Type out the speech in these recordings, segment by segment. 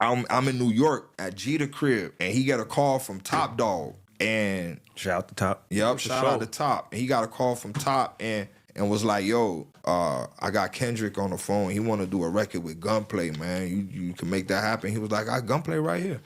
I'm in New York at Jeter crib, and he got a call from Top Dog, and shout out to Top. Yep, shout out to Top. And he got a call from Top, and was like, yo, I got Kendrick on the phone. He want to do a record with Gunplay, man. You can make that happen. He was like, I got Gunplay right here.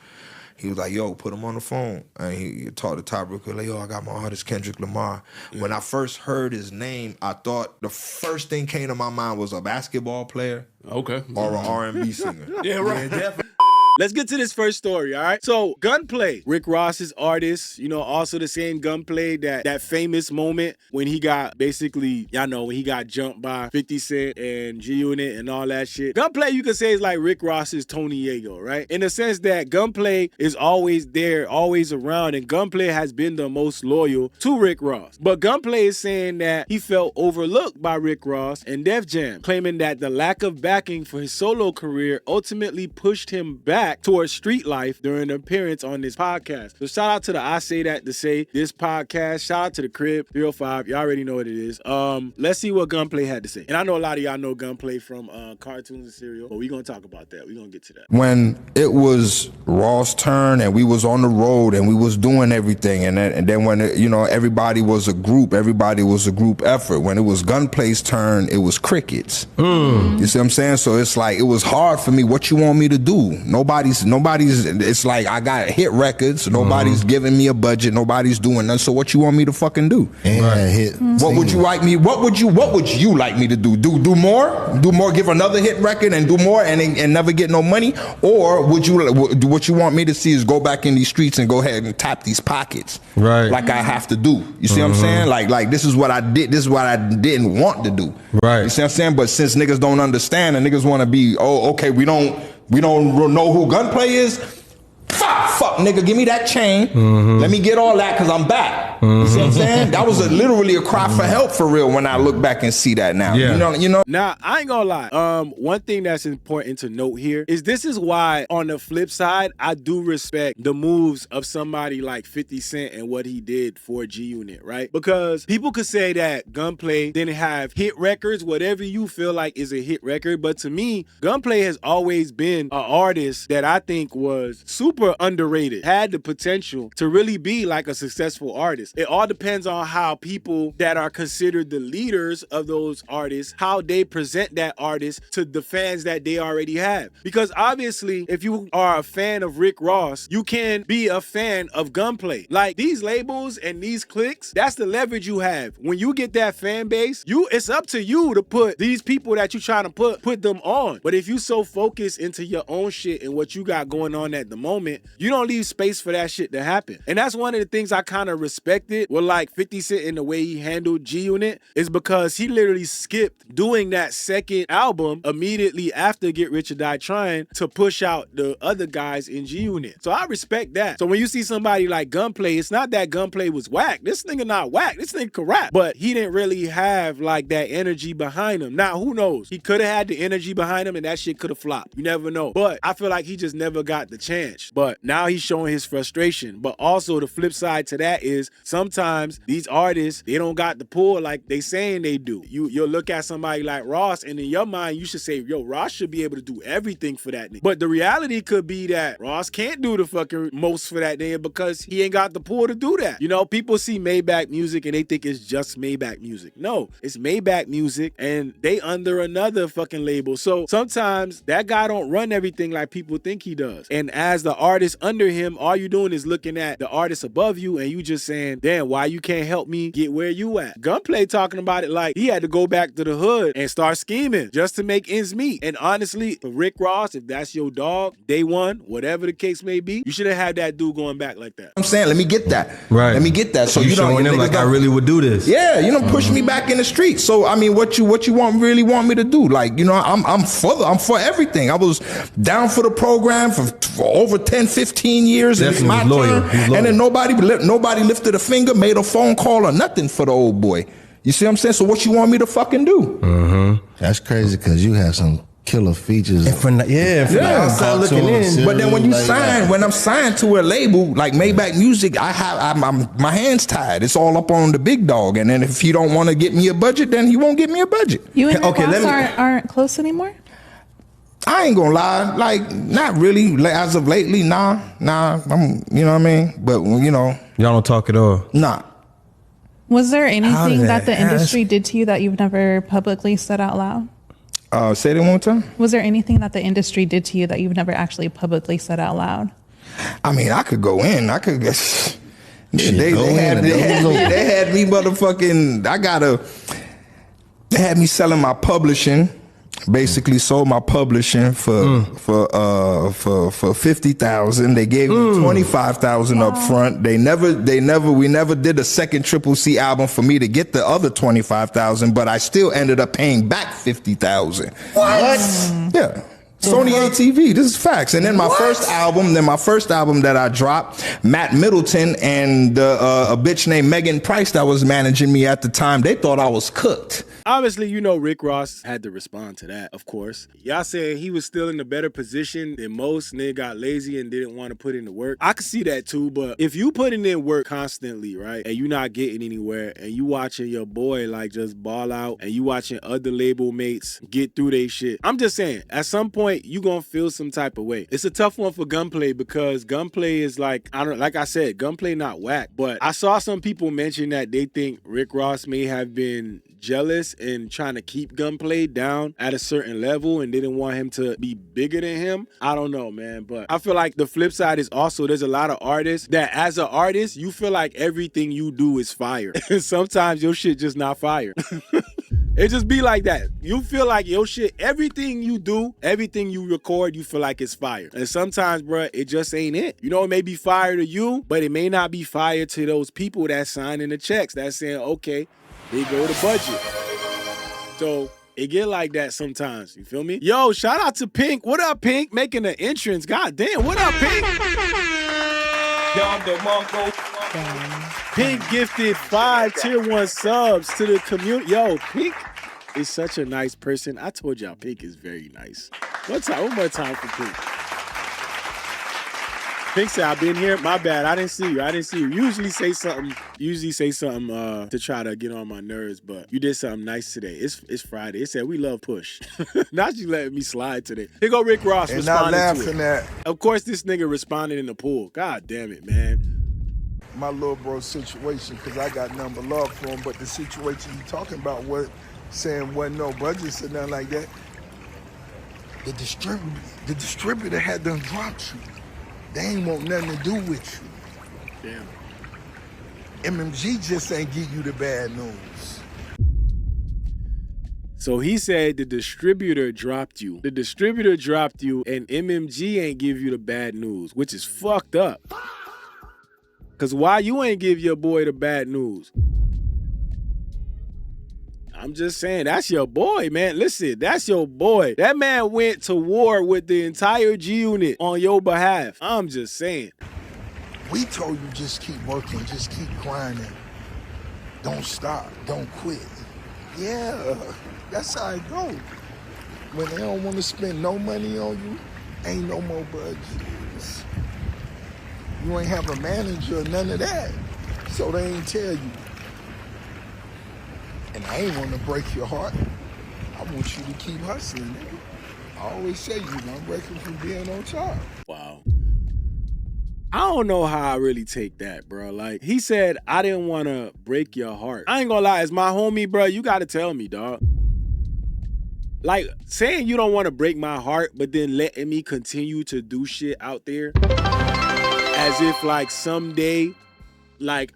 He was like, yo, put him on the phone. And he talked to Top real quick, like, yo, I got my artist Kendrick Lamar. Yeah. When I first heard his name, I thought the first thing came to my mind was a basketball player. Okay. Or an R&B singer. Yeah, right. Yeah, definitely. Let's get to this first story, all right? So, Gunplay, Rick Ross's artist, you know, also the same Gunplay, that famous moment when he got basically, y'all know, when he got jumped by 50 Cent and G-Unit and all that shit. Gunplay, you could say, is like Rick Ross's Tony Yago, right? In the sense that Gunplay is always there, always around, and Gunplay has been the most loyal to Rick Ross. But Gunplay is saying that he felt overlooked by Rick Ross and Def Jam, claiming that the lack of backing for his solo career ultimately pushed him back towards street life during an appearance on this podcast. So shout out to the I Say That to Say this podcast. Shout out to the Crib 305. Y'all already know what it is. Let's see what Gunplay had to say. And I know a lot of y'all know Gunplay from cartoons and cereal, but we're gonna talk about that. We're gonna get to that. When it was Ross' turn and we was on the road and we was doing everything, and then when it, you know, everybody was a group effort. When it was Gunplay's turn, it was crickets. You see what I'm saying? So it's like, it was hard for me. What you want me to do? Nobody's, it's like I got hit records. Nobody's giving me a budget. Nobody's doing nothing. So what you want me to fucking do? Hit. What would you like me, what would you like me to do? Do more, give another hit record and do more and never get no money? Or would you, what you want me to see is go back in these streets and go ahead and tap these pockets? Right. Like I have to do. You see what I'm saying? Like this is what I did. This is what I didn't want to do. Right. You see what I'm saying? But since niggas don't understand and niggas want to be, oh, okay, we don't know who Gunplay is. Fuck, nigga, give me that chain. Let me get all that because I'm back. You see what I'm saying? That was literally a cry for help for real when I look back and see that now. Yeah. You know. Now, I ain't gonna lie. One thing that's important to note here is this is why, on the flip side, I do respect the moves of somebody like 50 Cent and what he did for G-Unit, right? Because people could say that Gunplay didn't have hit records, whatever you feel like is a hit record. But to me, Gunplay has always been an artist that I think was super underrated, had the potential to really be like a successful artist. It all depends on how people that are considered the leaders of those artists, how they present that artist to the fans that they already have. Because obviously, if you are a fan of Rick Ross, you can be a fan of Gunplay. Like these labels and these clicks, that's the leverage you have. When you get that fan base, it's up to you to put these people that you're trying to put them on. But if you so focused into your own shit and what you got going on at the moment, you don't leave space for that shit to happen. And that's one of the things I kind of respected with like 50 Cent in the way he handled G-Unit, is because he literally skipped doing that second album immediately after Get Rich or Die Trying to push out the other guys in G-Unit. So I respect that. So when you see somebody like Gunplay, it's not that Gunplay was whack. This nigga not whack. This nigga could rap. But he didn't really have like that energy behind him. Now, who knows? He could have had the energy behind him and that shit could have flopped. You never know. But I feel like he just never got the chance. But now he's showing his frustration. But also the flip side to that is sometimes these artists, they don't got the pull like they saying they do. You'll look at somebody like Ross and in your mind you should say, yo, Ross should be able to do everything for that nigga. But the reality could be that Ross can't do the fucking most for that nigga because he ain't got the pull to do that. You know, people see Maybach Music and they think it's just Maybach Music. No, it's Maybach Music and they under another fucking label. So sometimes that guy don't run everything like people think he does. And as the artist under him, all you doing is looking at the artist above you and you just saying, damn, why you can't help me get where you at? Gunplay talking about it like he had to go back to the hood and start scheming just to make ends meet. And honestly, for Rick Ross, if that's your dog, day one, whatever the case may be, you should have had that dude going back like that. I'm saying, let me get that. Right. Let me get that. So you showing them like I really would do this. Yeah, you know, push me back in the street. So I mean, what you really want me to do? Like, you know, I'm for everything. I was down for the program for over 10, 15 years. And it's my turn. And then nobody lifted a finger, made a phone call or nothing for the old boy. You see what I'm saying? So what you want me to fucking do? That's crazy because you have some killer features. Outside looking in. But then when you sign, when I'm signed to a label like Maybach Music, I'm my hands tied. It's all up on the big dog. And then if he don't want to get me a budget, then he won't get me a budget. You and Rick Ross aren't close anymore? I ain't gonna lie, like, not really. As of lately, nah. I'm, you know what I mean? But, you know. Y'all don't talk at all? Nah. Was there anything that the industry did to you that you've never publicly said out loud? Say that one more time. Was there anything that the industry did to you that you've never actually publicly said out loud? I mean, I could go in. I could guess. They had me motherfucking. They had me selling my publishing. Basically sold my publishing for $50,000. They gave me $25,000 up front. We never did a second Triple C album for me to get the other $25,000, but I still ended up paying back $50,000. What? Yeah. Sony ATV, this is facts. And then my first album that I dropped, Matt Middleton and a bitch named Megan Price that was managing me at the time, they thought I was cooked. Obviously, you know, Rick Ross had to respond to that, of course. Y'all said he was still in a better position than most, and they got lazy and didn't want to put in the work. I could see that too, but if you putting in work constantly, right, and you not getting anywhere, and you watching your boy like just ball out, and you watching other label mates get through their shit, I'm just saying, at some point, you gonna feel some type of way. It's a tough one for Gunplay because Gunplay is like I said, Gunplay not whack, but I saw some people mention that they think Rick Ross may have been jealous and trying to keep Gunplay down at a certain level and didn't want him to be bigger than him. I don't know, man, but I feel like the flip side is also there's a lot of artists that as an artist, you feel like everything you do is fire. And sometimes your shit just not fire. It just be like that. You feel like your shit, everything you do, everything you record, you feel like it's fire. And sometimes, bruh, it just ain't it. You know, it may be fire to you, but it may not be fire to those people that signing the checks. That's saying, okay, they go to budget. So it get like that sometimes. You feel me? Yo, shout out to Pink. What up, Pink? Making an entrance. God damn. What up, Pink? Pink gifted 5 tier 1 subs to the community. Yo, Pink is such a nice person. I told y'all Pink is very nice. One more time for Pink. Pink said, I've been here. My bad. I didn't see you. Usually say something to try to get on my nerves, but you did something nice today. It's Friday. It said, we love Push. Not you letting me slide today. Here go Rick Ross and responding not to laughing it. at Of course, this nigga responded in the pool. God damn it, man. my little bro situation, because I got nothing but love for him, but the situation you talking about, what saying wasn't no budgets or nothing like that, the distributor had done dropped you. They ain't want nothing to do with you. Damn. MMG just ain't give you the bad news. So he said the distributor dropped you. The distributor dropped you and MMG ain't give you the bad news, which is fucked up. Cause why you ain't give your boy the bad news? I'm just saying, that's your boy, man. Listen, that's your boy. That man went to war with the entire G Unit on your behalf. I'm just saying. We told you just keep working, just keep grinding. Don't stop, don't quit. Yeah, that's how it go. When they don't want to spend no money on you, ain't no more budgets. You ain't have a manager, none of that. So they ain't tell you. And I ain't want to break your heart. I want you to keep hustling, nigga. I always say you don't break it from being on top. Wow. I don't know how I really take that, bro. Like, he said, I didn't want to break your heart. I ain't gonna lie, as my homie, bro, you got to tell me, dog. Like, saying you don't want to break my heart, but then letting me continue to do shit out there as if, like, someday, like,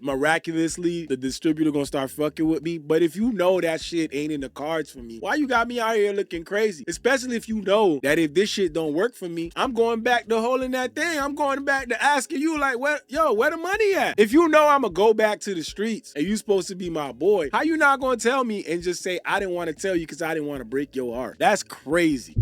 miraculously, the distributor gonna start fucking with me. But if you know that shit ain't in the cards for me, why you got me out here looking crazy? Especially if you know that if this shit don't work for me, I'm going back to holding that thing. I'm going back to asking you, like, where the money at? If you know I'm gonna go back to the streets and you supposed to be my boy, how you not gonna tell me and just say, I didn't want to tell you because I didn't want to break your heart? That's crazy.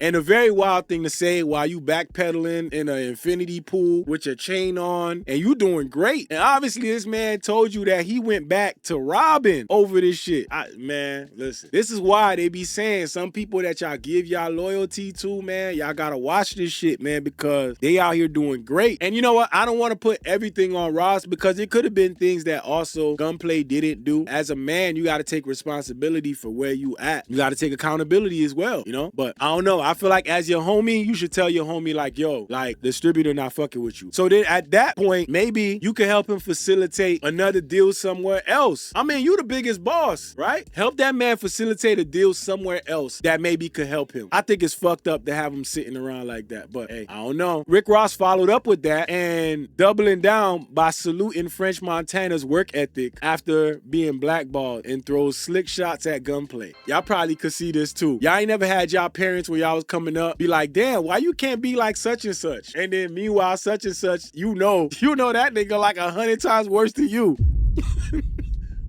And a very wild thing to say while you backpedaling in an infinity pool with your chain on, and you doing great. And obviously this man told you that he went back to robbing over this shit. Man, listen, this is why they be saying some people that y'all give y'all loyalty to, man, y'all gotta watch this shit, man, because they out here doing great. And you know what? I don't want to put everything on Ross because it could have been things that also Gunplay didn't do. As a man, you got to take responsibility for where you at. You got to take accountability as well, you know? But I don't know. I feel like as your homie, you should tell your homie like, yo, like, distributor not fucking with you. So then at that point, maybe you can help him facilitate another deal somewhere else. I mean, you the biggest boss, right? Help that man facilitate a deal somewhere else that maybe could help him. I think it's fucked up to have him sitting around like that. But hey, I don't know. Rick Ross followed up with that and doubling down by saluting French Montana's work ethic after being blackballed and throws slick shots at Gunplay. Y'all probably could see this too. Y'all ain't never had y'all parents when y'all was coming up be like, damn, why you can't be like such and such? And then meanwhile, such and such, you know that nigga like 100 times worse than you.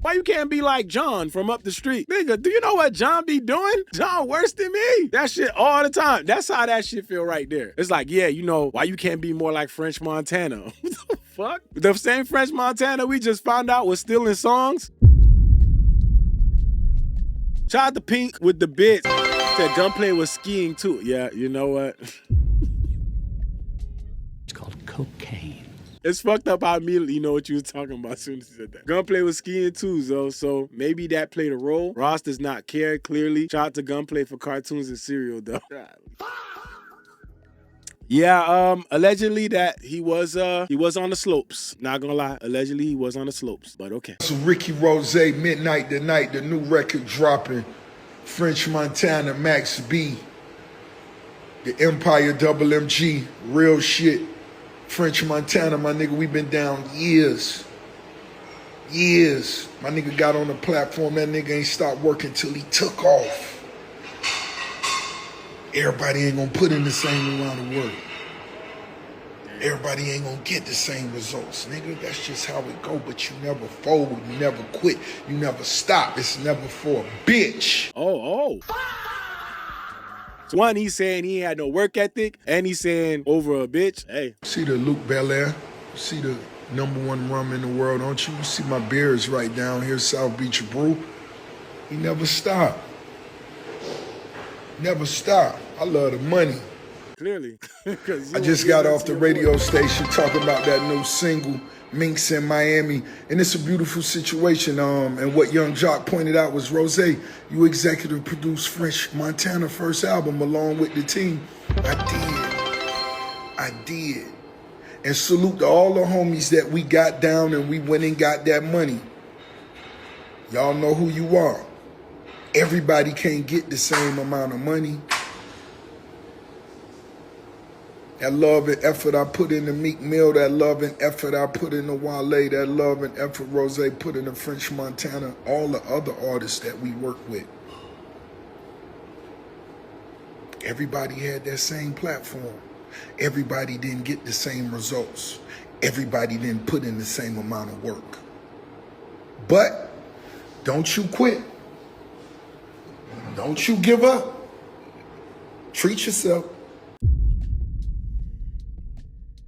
Why you can't be like John from up the street? Nigga, do you know what John be doing? John worse than me. That shit all the time. That's how that shit feel right there. It's like, yeah, you know, why you can't be more like French Montana? What the fuck? The same French Montana we just found out was stealing songs? Shout out to Pink with the bits. Said Gunplay was skiing too. Yeah, you know what? It's called cocaine. It's fucked up. I immediately know what you was talking about as soon as you said that. Gunplay was skiing too, though, so maybe that played a role. Ross does not care, clearly. Shout out to Gunplay for cartoons and cereal, though. Yeah, allegedly that he was on the slopes. Not gonna lie, allegedly he was on the slopes, but okay. So Ricky Rose, Midnight Tonight, the new record dropping. French Montana, Max B, the Empire Double MG, real shit. French Montana, my nigga, we been down years. Years. My nigga got on the platform, that nigga ain't stopped working till he took off. Everybody ain't gonna put in the same amount of work. Everybody ain't gonna get the same results, nigga. That's just how it go, but you never fold, you never quit, you never stop. It's never for a bitch. Oh. So one, he's saying he had no work ethic, and he's saying over a bitch. Hey. See the Luke Belair? See the #1 rum in the world, don't you? You see my beer is right down here, South Beach Brew. He never stopped. Never stopped. I love the money. Clearly. I just got off the radio station talking about that new single, Minx in Miami, and it's a beautiful situation. And what Young Jock pointed out was, Rose, you executive produced French Montana first album along with the team. I did. And salute to all the homies that we got down and we went and got that money. Y'all know who you are. Everybody can't get the same amount of money. That love and effort I put in the Meek Mill, that love and effort I put in the Wale, that love and effort Rose put in the French Montana, all the other artists that we work with. Everybody had that same platform. Everybody didn't get the same results. Everybody didn't put in the same amount of work. But don't you quit. Don't you give up. Treat yourself.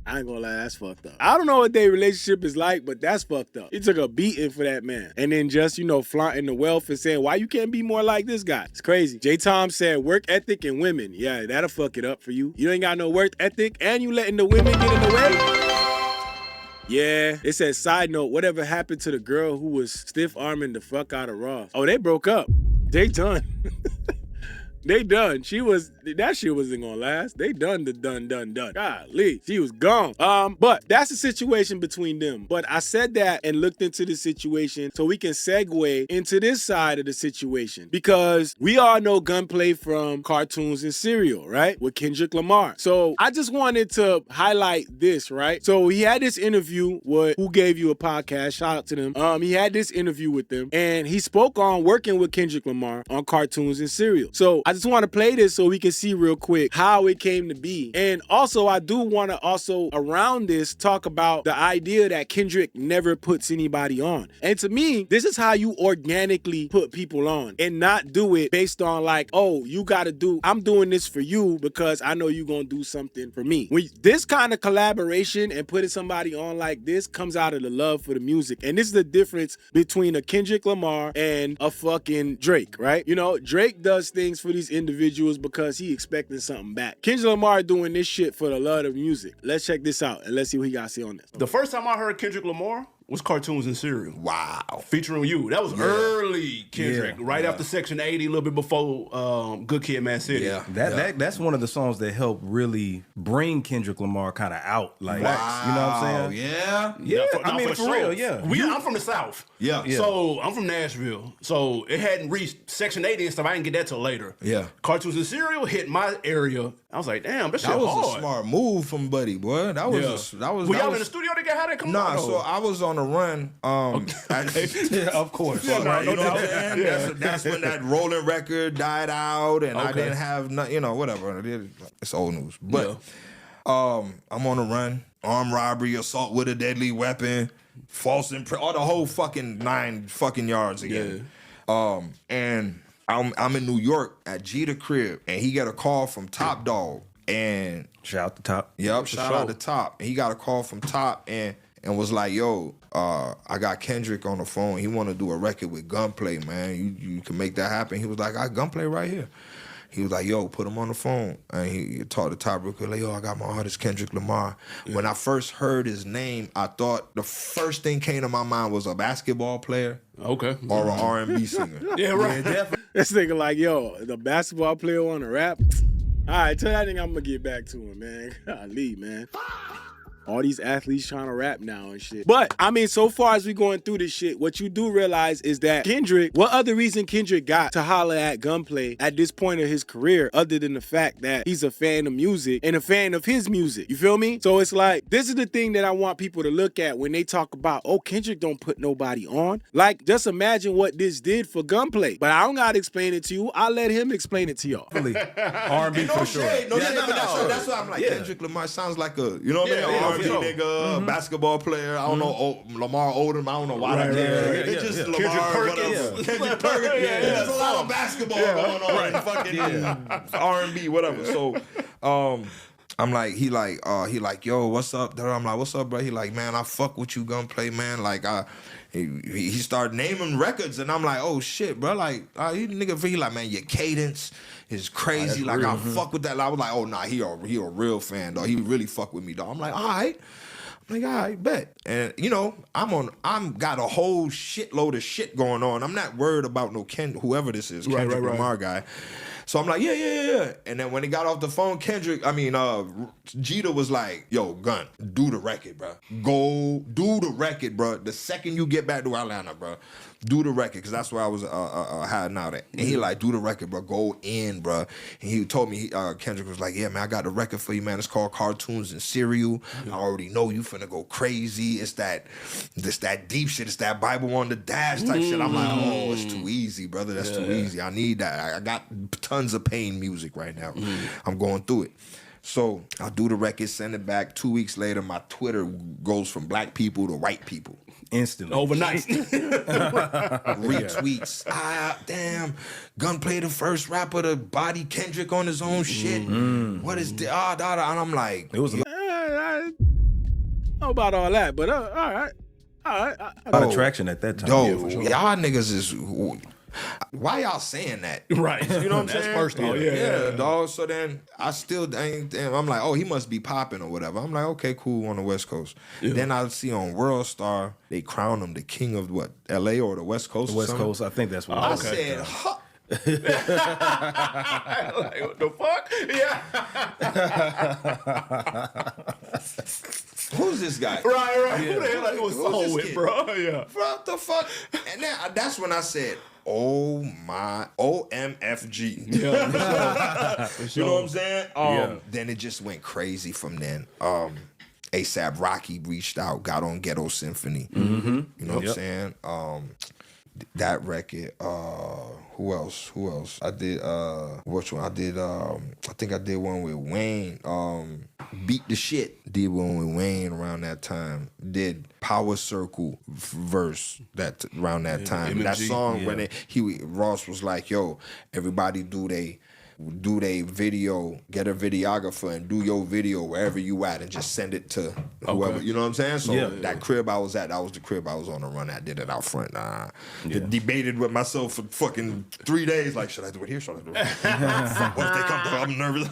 I ain't gonna lie, that's fucked up. I don't know what their relationship is like, but that's fucked up. He took a beating for that man. And then just, flaunting the wealth and saying, why you can't be more like this guy? It's crazy. J. Tom said work ethic and women. Yeah, that'll fuck it up for you. You ain't got no work ethic and you letting the women get in the way? Yeah. It says, side note, whatever happened to the girl who was stiff-arming the fuck out of Ross? Oh, they broke up. They done. They done. That shit wasn't gonna last. They done. Golly, she was gone. But that's the situation between them. But I said that and looked into the situation so we can segue into this side of the situation. Because we all know Gunplay from cartoons and cereal, right? With Kendrick Lamar. So I just wanted to highlight this, right? So he had this interview with Who Gave You a Podcast. Shout out to them. He had this interview with them and he spoke on working with Kendrick Lamar on cartoons and cereal. So I just want to play this so we can see real quick how it came to be. And also, I do want to also around this talk about the idea that Kendrick never puts anybody on. And to me, this is how you organically put people on and not do it based on like, oh, you got to do, I'm doing this for you because I know you're going to do something for me. When this kind of collaboration and putting somebody on like this comes out of the love for the music. And this is the difference between a Kendrick Lamar and a fucking Drake, right? You know, Drake does things for these individuals because he expecting something back. Kendrick Lamar doing this shit for the love of music. Let's check this out and let's see what he got to say on this. The first time I heard Kendrick Lamar was Cartoons and Cereal. Wow. Featuring you. That was early Kendrick, right after Section 80, a little bit before Good Kid, Mad City. Yeah. That's one of the songs that helped really bring Kendrick Lamar kind of out. Like, you know what I'm saying? Yeah. I mean, for real, yeah. I'm from the South. Yeah. So I'm from Nashville. So it hadn't reached Section 80 and stuff. I didn't get that till later. Yeah. Cartoons and Cereal hit my area. I was like, damn, that shit was hard. a smart move from Buddy, boy. That was Were y'all in the studio to get how that come out? Nah, so I was on a run. Yeah, of course. You know what I'm saying? That's when that rolling record died out, and I didn't have whatever. It's old news. But I'm on a run. Armed robbery, assault with a deadly weapon, false all the whole fucking 9 fucking yards again. And I'm in New York at Jeter crib, and he got a call from Top Dog. And shout out to Top. Yep, shout out to Top. And he got a call from Top and was like, yo, I got Kendrick on the phone. He want to do a record with Gunplay, man. You can make that happen. He was like, I got Gunplay right here. He was like, yo, put him on the phone. And he talked to Top real quick, like, yo, I got my artist Kendrick Lamar. Yeah. When I first heard his name, I thought the first thing came to my mind was a basketball player. Okay. Or an R&B singer. Yeah, right. Yeah, this nigga like, yo, the basketball player want to rap? All right, tell that nigga I'm going to get back to him, man. Golly, man. All these athletes trying to rap now and shit. But, I mean, so far as we going through this shit, what you do realize is that Kendrick, what other reason Kendrick got to holler at Gunplay at this point of his career other than the fact that he's a fan of music and a fan of his music? You feel me? So it's like, this is the thing that I want people to look at when they talk about, oh, Kendrick don't put nobody on. Like, just imagine what this did for Gunplay. But I don't gotta explain it to you. I'll let him explain it to y'all. Really? R&B for sure. That's why I'm like, Kendrick Lamar sounds like a, you know what I mean? R&B nigga, basketball player. I don't know Lamar Odom. I don't know why that nigga. It's just Lamar. Kendrick Perkins. There's a lot of basketball going on in fucking R&B, whatever. So, I'm like, he like, yo, what's up? I'm like, what's up, bro? He like, man, I fuck with you, Gunplay, man. Like, he started naming records, and I'm like, oh shit, bro. Like, he like, man, your cadence is crazy. Like, I fuck with that. Like, I was like, oh nah, he a real fan, dog. He really fuck with me, dog. I'm like, all right. Like, all right, bet. And I'm got a whole shitload of shit going on. I'm not worried about no whoever this is, Kendrick Lamar guy. So I'm like, yeah. And then when he got off the phone, Jeter was like, yo, Gun, do the record, bro. Go do the record, bro. The second you get back to Atlanta, bro, do the record, because that's where I was hiding out at. And he like, do the record, bro. Go in, bro. And he told me, Kendrick was like, yeah, man, I got the record for you, man. It's called Cartoons and Cereal. I already know you finna go crazy. It's that deep shit. It's that Bible on the dash type shit. I'm like, oh, it's too easy, brother. That's too easy. I need that. I got tons of pain music right now. I'm going through it. So I do the record, send it back. 2 weeks later, my Twitter goes from black people to white people. Instantly. Overnight. Retweets. Damn. Gunplay the first rapper to body Kendrick on his own shit. What is this? And I'm like, it was a lot. I don't know about all that, but all right. A lot of traction at that time. Y'all niggas is... Why y'all saying that? Right. You know what I'm saying? That's personal. Yeah, dog. So then I'm like, oh, he must be popping or whatever. I'm like, okay, cool, on the West Coast. Yeah. Then I see on World Star, they crown him the king of what, LA or the West Coast? The West Coast, I think that's what I said, huh. Like, what the fuck? Yeah. Who's this guy? Right. Who the hell I was sold with, bro? Yeah. What the fuck? And then that's when I said, oh my, OMFG. Yeah. You know what I'm saying? Then it just went crazy from then. ASAP Rocky reached out, got on Ghetto Symphony. You know what I'm saying? That record. Who else? I did which one? I did I think I did one with Wayne. Beat the Shit. Did one with Wayne around that time. Did Power Circle verse around that time. MMG, that song when Ross was like, yo, everybody do they video, get a videographer and do your video wherever you at and just send it to whoever, you know what I'm saying? So that crib I was at, that was the crib I was on the run at, did it out front. Debated with myself for fucking 3 days, like, should I do it here, should I do it fuck, what if they come through? I'm nervous.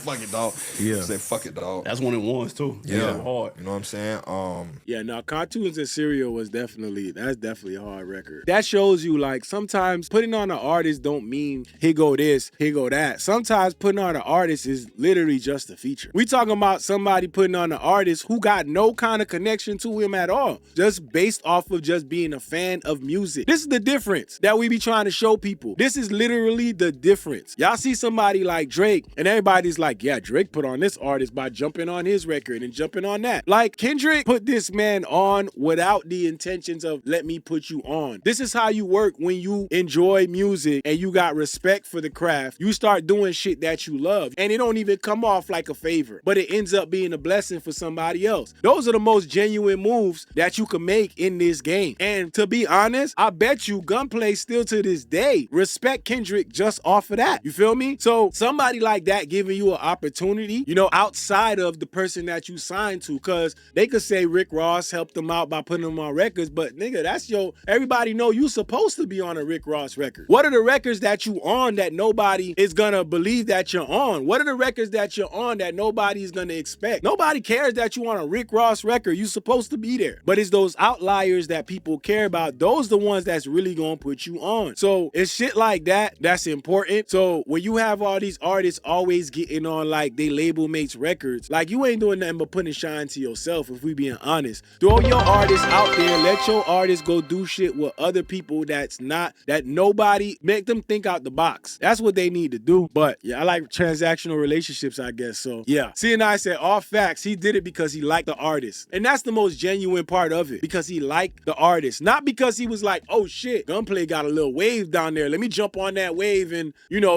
Fuck it, dog. Say, fuck it, dog. That's one of the ones, too. Yeah. Hard. You know what I'm saying? Cartoons and Cereal was definitely a hard record. That shows you, like, sometimes putting on an artist don't mean here go this, here go that. Sometimes putting on an artist is literally just a feature. We talking about somebody putting on an artist who got no kind of connection to him at all, just based off of just being a fan of music. This is the difference that we be trying to show people. This is literally the difference. Y'all see somebody like Drake, and everybody's like, yeah, Drake put on this artist by jumping on his record and jumping on that. Like, Kendrick put this man on without the intentions of let me put you on. This is how you work when you enjoy music and you got respect for the craft. You start doing shit that you love, and it don't even come off like a favor, but it ends up being a blessing for somebody else. Those are the most genuine moves that you can make in this game. And to be honest, I bet you Gunplay still to this day respect Kendrick just off of that. You feel me? So somebody like that giving you an opportunity, outside of the person that you signed to, because they could say Rick Ross helped them out by putting them on records, but nigga, that's everybody know you supposed to be on a Rick Ross record. What are the records that you on that nobody is gonna believe that you're on? What are the records that you're on that nobody's gonna expect? Nobody cares that you on a Rick Ross record. You supposed to be there. But it's those outliers that people care about. Those the ones that's really gonna put you on. So it's shit like that that's important. So when you have all these artists always getting on like they label mates records, like you ain't doing nothing but putting shine to yourself, if we being honest. Throw your artists out there. Let your artists go do shit with other people that nobody, make them think out the box. That's what they need to do. But yeah, I like transactional relationships, I guess. So yeah, C&I said all facts. He did it because he liked the artist. And that's the most genuine part of it, because he liked the artist. Not because he was like, oh shit, Gunplay got a little wave down there. Let me jump on that wave and,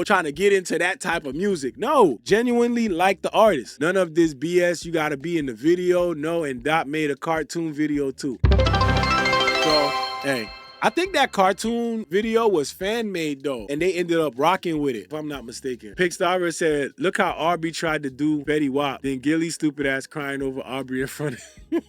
trying to get into that type of music. No, genuinely like the artist. None of this BS, you gotta be in the video. No, and Dot made a cartoon video too. So, hey. I think that cartoon video was fan-made, though, and they ended up rocking with it, if I'm not mistaken. Pickstarver said, look how Aubrey tried to do Fetty Wap, then Gilly's stupid ass crying over Aubrey in front of him.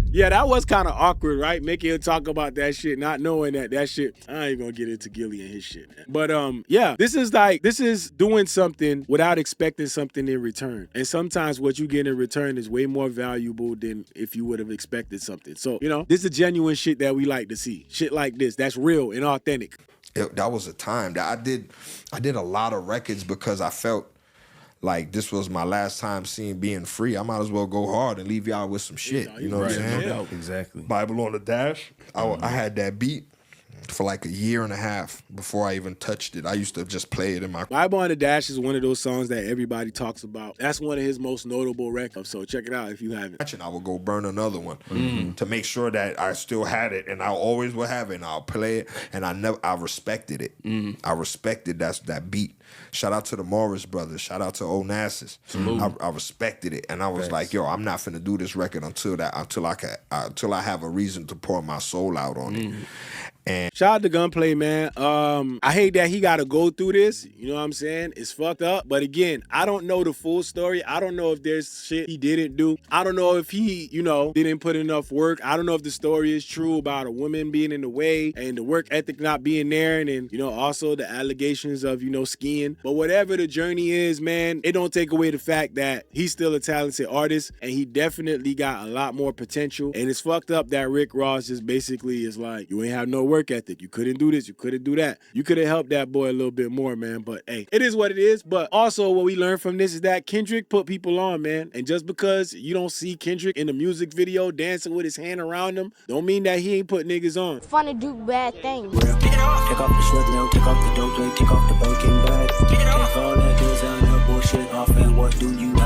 Yeah, that was kind of awkward, right? Making him talk about that shit, not knowing that shit. I ain't gonna get into Gilly and his shit, man. But yeah, this is doing something without expecting something in return. And sometimes what you get in return is way more valuable than if you would have expected something. So, this is genuine shit that we like to see. Shit like this, that's real and authentic. That was a time that I did a lot of records because I felt like this was my last time being free. I might as well go hard and leave y'all with some shit. You know what I'm saying? No doubt. Exactly. Bible on the Dash. I had that beat for like a year and a half before I even touched it. I used to just play it in my... Bible on the Dash is one of those songs that everybody talks about. That's one of his most notable records, so check it out if you haven't. And I would go burn another one to make sure that I still had it, and I always will have it, and I'll play it, and I respected it. I respected that beat. Shout out to the Morris brothers. Shout out to Onassis. I respected it, and I was like, yo, I'm not finna do this record until I have a reason to pour my soul out on it. And shout out to Gunplay, man. I hate that he got to go through this. You know what I'm saying? It's fucked up. But again, I don't know the full story. I don't know if there's shit he didn't do. I don't know if he, didn't put enough work. I don't know if the story is true about a woman being in the way and the work ethic not being there. And then, also the allegations of, skiing. But whatever the journey is, man, it don't take away the fact that he's still a talented artist and he definitely got a lot more potential. And it's fucked up that Rick Ross just basically is like, you ain't have no work ethic. You couldn't do this. You couldn't do that. You could have helped that boy a little bit more, man. But hey, it is what it is. But also what we learned from this is that Kendrick put people on, man. And just because you don't see Kendrick in the music video dancing with his hand around him, don't mean that he ain't put niggas on. Fun to do bad things. Take off the short nail, take off the dope, take off the broken bag. Take all that good sound, that bullshit off, and what do you